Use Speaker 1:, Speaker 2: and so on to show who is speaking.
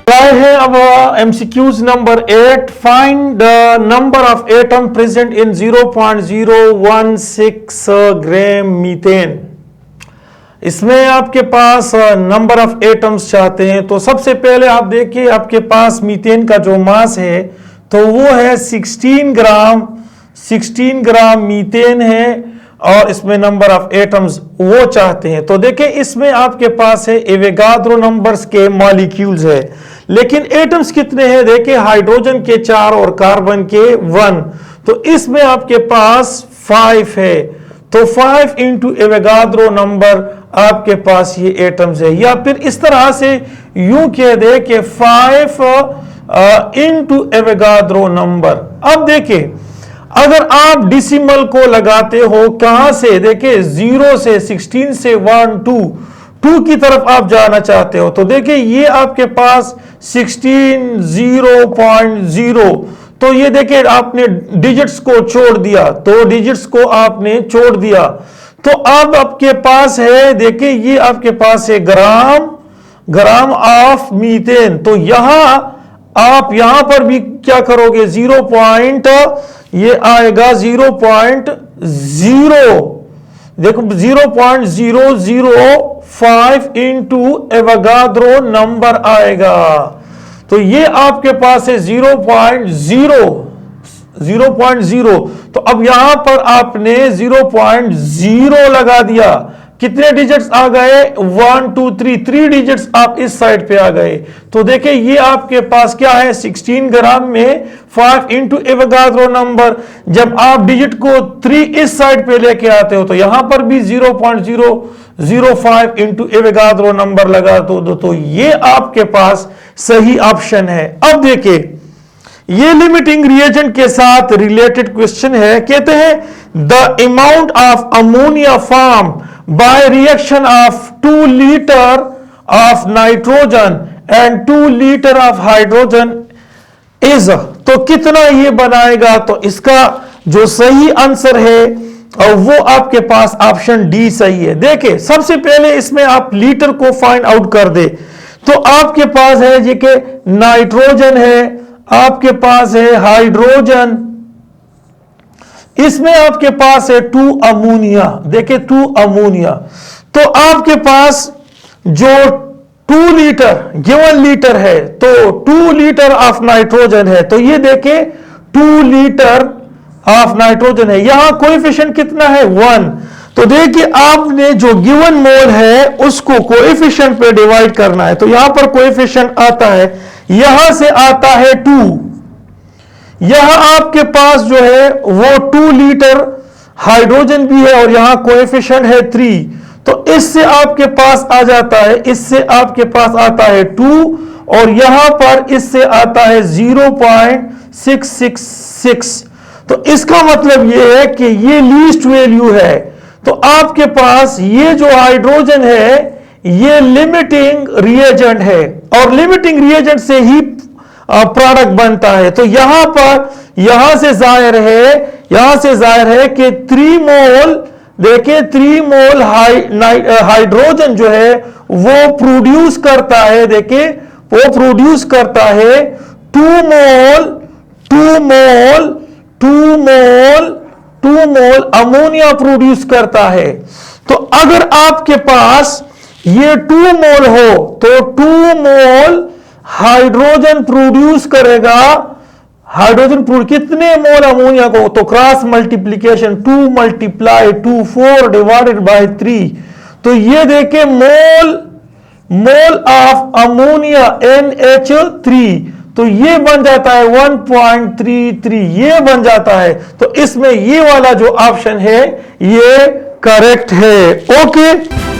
Speaker 1: आए हैं अब MCQs number 8। Find the number of atom present in 0.016 gram methane. इसमें आपके पास नंबर ऑफ एटम्स चाहते हैं। तो सबसे पहले आप देखिए आपके पास मीथेन का जो मास है तो वो है 16 ग्राम मीथेन है और इसमें नंबर ऑफ एटम्स वो चाहते हैं। तो देखिए इसमें आपके पास है एवोगाद्रो नंबर्स के मॉलिक्यूल्स है, लेकिन एटम्स कितने हैं? देखिए हाइड्रोजन के 4 और कार्बन के 1, तो इसमें आपके पास 5 है। तो 5 इंटू एवोगाद्रो नंबर आपके पास ये एटम्स है। या फिर इस तरह से यूं कह दे कि 5 इंटू एवोगाद्रो नंबर। अब देखिए अगर आप डिसिमल को लगाते हो कहां से? देखिए 0 से 16 से 1 2 की तरफ आप जाना चाहते हो, तो देखिए ये आपके पास 16 0.0, तो ये देखिए आपने डिजिट्स को छोड़ दिया, तो डिजिट्स को आपने छोड़ दिया। तो अब आपके पास है, देखिए ये आपके पास है ग्राम ऑफ मीथेन। तो यहां आप यहां पर भी क्या करोगे? 0 पॉइंट, ये आएगा 0.0, देखो 0.005 इंटू एवोगाद्रो नंबर आएगा। तो ये आपके पास है 0.0। तो अब यहां पर आपने 0.0 लगा दिया। कितने डिजिट्स आ गए? 1 2 3 डिजिट्स आप इस साइड पे आ गए। तो देखिए ये आपके पास क्या है? 16 ग्राम में 5 इंटू एवोगाद्रो नंबर। जब आप डिजिट को 3 इस साइड पे लेके आते हो तो यहां पर भी 0.005 इंटू एवोगाद्रो नंबर लगा दो। तो ये आपके पास सही ऑप्शन है। अब देखिए ये लिमिटिंग रिएजेंट के साथ रिलेटेड क्वेश्चन है। कहते हैं the amount of ammonia form by reaction of 2 litre of nitrogen and 2 litre of hydrogen is, तो कितना ये बनाएगा? तो इसका जो सही आंसर है और वो आपके पास ऑप्शन डी सही है। देखिए सबसे पहले इसमें आप लीटर को फाइंड आउट कर दे। तो आपके पास है जी के नाइट्रोजन है, आपके पास है हाइड्रोजन, इसमें आपके पास है 2 अमोनिया। देखिए 2 अमोनिया, तो आपके पास जो 2 लीटर गिवन लीटर है तो 2 लीटर ऑफ नाइट्रोजन है। तो ये देखिए 2 लीटर ऑफ नाइट्रोजन है। यहां कोएफिशिएंट कितना है? 1। तो देखिए आपने जो गिवन मोल है उसको कोएफिशिएंट पे डिवाइड करना है। तो यहां पर कोएफिशिएंट आता है, यहां से आता है 2। यहां आपके पास जो है वो 2 लीटर हाइड्रोजन भी है और यहां कोएफिशिएंट है 3। तो इससे आपके पास आ जाता है, इससे आपके पास आता है 2 और यहां पर इससे आता है 0.666। तो इसका मतलब यह है कि ये लीस्ट वैल्यू है। तो आपके पास ये जो हाइड्रोजन है ये लिमिटिंग रिएजेंट है और लिमिटिंग रिएजेंट से ही प्रोडक्ट बनता है। तो यहां पर यहां से जाहिर है कि 3 मोल, देखिए 3 मोल हाइड्रोजन जो है वो प्रोड्यूस करता है। देखिए वो प्रोड्यूस करता है 2 मोल अमोनिया प्रोड्यूस करता है। तो अगर आपके पास ये 2 मोल हो तो 2 मोल हाइड्रोजन प्रोड्यूस करेगा। हाइड्रोजन कितने मोल अमोनिया को? तो cross multiplication 2 multiply 2 4 divided by 3। तो ये देखिए मोल ऑफ अमोनिया NH3, तो ये बन जाता है 1.33, ये बन जाता है। तो इसमें ये वाला जो ऑप्शन है ये करेक्ट है। ओके।